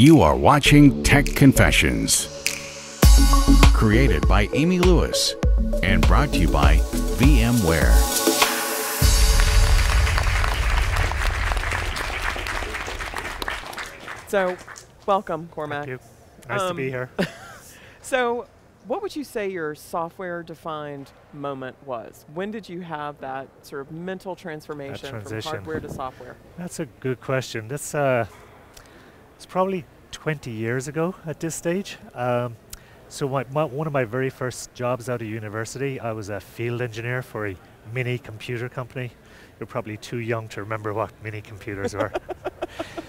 You are watching Tech Confessions, created by Amy Lewis and brought to you by VMware. So, welcome, Cormac. Thank you. Nice to be here. So, what would you say your software-defined moment was? When did you have that sort of mental transformation from hardware to software? That's a good question. That's it's probably 20 years ago at this stage. So one of my very first jobs out of university, I was a field engineer for a mini computer company. You're probably too young to remember what mini computers were.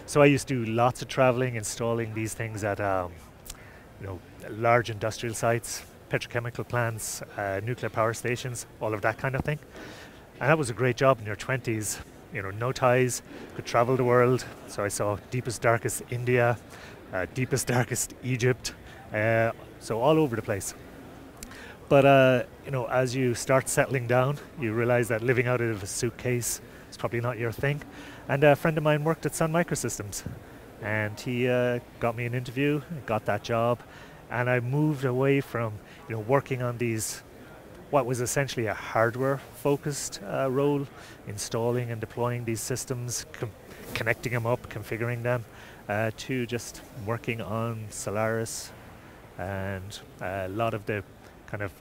So I used to do lots of traveling, installing these things at large industrial sites, petrochemical plants, nuclear power stations, all of that kind of thing. And that was a great job in your 20s. You know, no ties, could travel the world. So I saw deepest, darkest India, deepest, darkest Egypt, so all over the place. But as you start settling down, you realize that living out of a suitcase is probably not your thing. And a friend of mine worked at Sun Microsystems, and he got me an interview, got that job, and I moved away from working on these, what was essentially a hardware-focused role, installing and deploying these systems, connecting them up, configuring them, to just working on Solaris and a lot of the kind of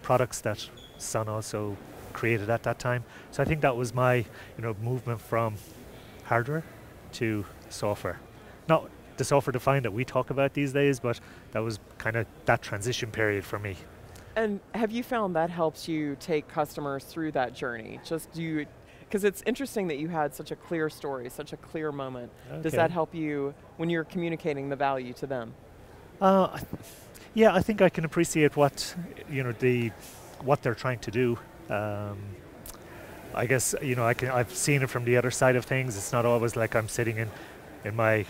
products that Sun also created at that time. So I think that was my movement from hardware to software. Not the software defined that we talk about these days, but that was kind of that transition period for me. And have you found that helps you take customers through that journey? Because it's interesting that you had such a clear story, such a clear moment. Okay. Does that help you when you're communicating the value to them? Yeah, I think I can appreciate what what they're trying to do. I guess I've seen it from the other side of things. It's not always like I'm sitting in my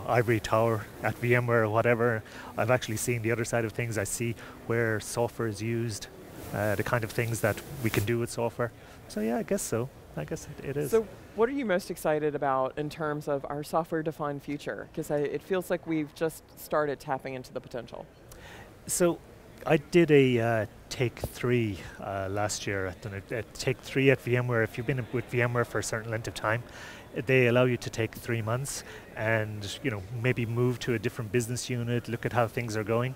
ivory tower at VMware or whatever. I've actually seen the other side of things. I see where software is used, the kind of things that we can do with software. So yeah, I guess so. I guess it is. So what are you most excited about in terms of our software-defined future? Because it feels like we've just started tapping into the potential. So I did a Take 3 last year. Take 3 at VMware. If you've been with VMware for a certain length of time, they allow you to take 3 months and maybe move to a different business unit, look at how things are going.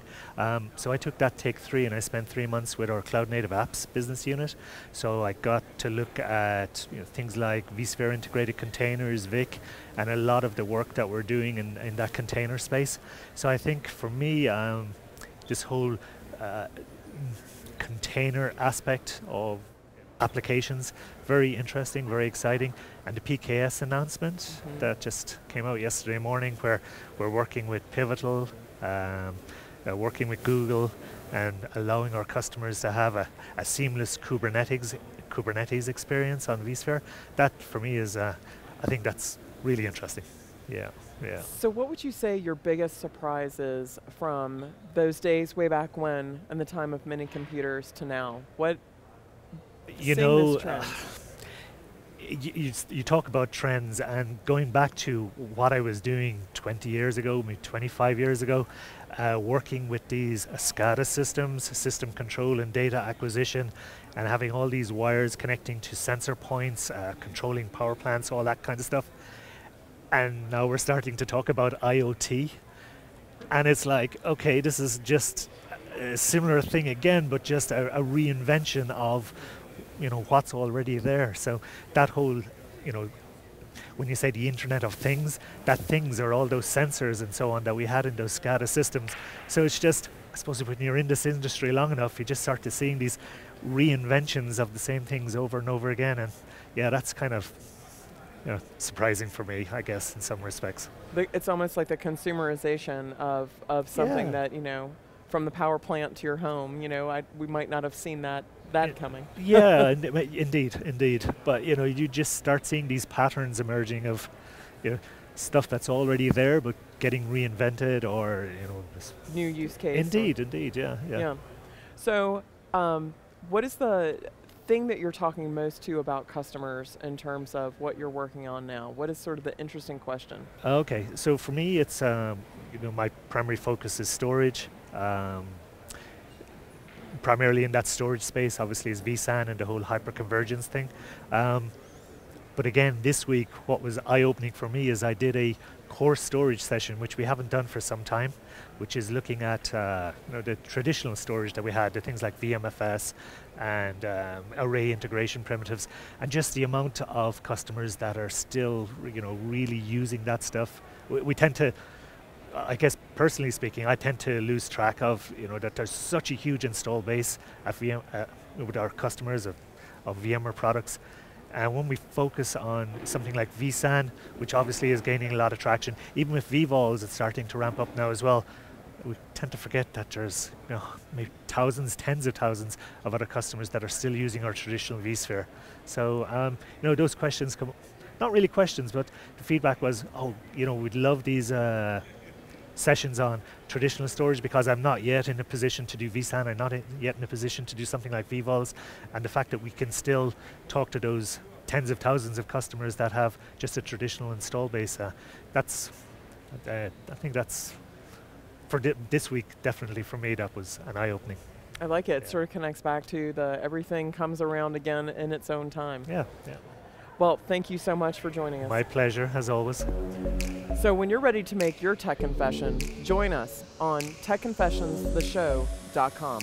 So I took that Take 3 and I spent 3 months with our Cloud Native Apps business unit. So I got to look at things like vSphere integrated containers, Vic, and a lot of the work that we're doing in that container space. So I think for me, this whole container aspect of applications, very interesting, very exciting. And the PKS announcement that just came out yesterday morning, where we're working with Pivotal, working with Google, and allowing our customers to have a seamless Kubernetes experience on vSphere. That for me is, I think that's really interesting. Yeah. Yeah. So what would you say your biggest surprise is from those days way back when and the time of mini computers to now? What you talk about trends, and going back to what I was doing 20 years ago, maybe 25 years ago, working with these SCADA systems, system control and data acquisition, and having all these wires connecting to sensor points, controlling power plants, all that kind of stuff. And now we're starting to talk about IoT. And it's like, okay, this is just a similar thing again, but just a reinvention of what's already there. So that whole, when you say the Internet of Things, that things are all those sensors and so on that we had in those SCADA systems. So it's just, I suppose when you're in this industry long enough, you just start to seeing these reinventions of the same things over and over again. And yeah, that's kind of surprising for me, I guess, in some respects. It's almost like the consumerization of something that, from the power plant to your home, we might not have seen that coming. Yeah, indeed. But, you just start seeing these patterns emerging of, stuff that's already there, but getting reinvented or, new use case. Indeed, yeah. So, what is the thing that you're talking most to about customers in terms of what you're working on now? What is sort of the interesting question? Okay, so for me, it's my primary focus is storage. Primarily in that storage space, obviously, is vSAN and the whole hyperconvergence thing. But again, this week, what was eye-opening for me is I did a core storage session, which we haven't done for some time, which is looking at the traditional storage that we had, the things like VMFS and array integration primitives, and just the amount of customers that are still, really using that stuff. We tend to, I guess, personally speaking, I tend to lose track of, that there's such a huge install base at with our customers of VMware products. And when we focus on something like vSAN, which obviously is gaining a lot of traction, even with vVols, it's starting to ramp up now as well. We tend to forget that there's maybe thousands, tens of thousands of other customers that are still using our traditional vSphere. So those questions come, not really questions, but the feedback was, we'd love these sessions on traditional storage because I'm not yet in a position to do vSAN, I'm not yet in a position to do something like vVols, and the fact that we can still talk to those tens of thousands of customers that have just a traditional install base, I think that's, for this week, definitely for me, that was an eye-opening. I like it. It sort of connects back to the everything comes around again in its own time. Yeah. Well, thank you so much for joining us. My pleasure, as always. So when you're ready to make your tech confession, join us on TechConfessionstheshow.com.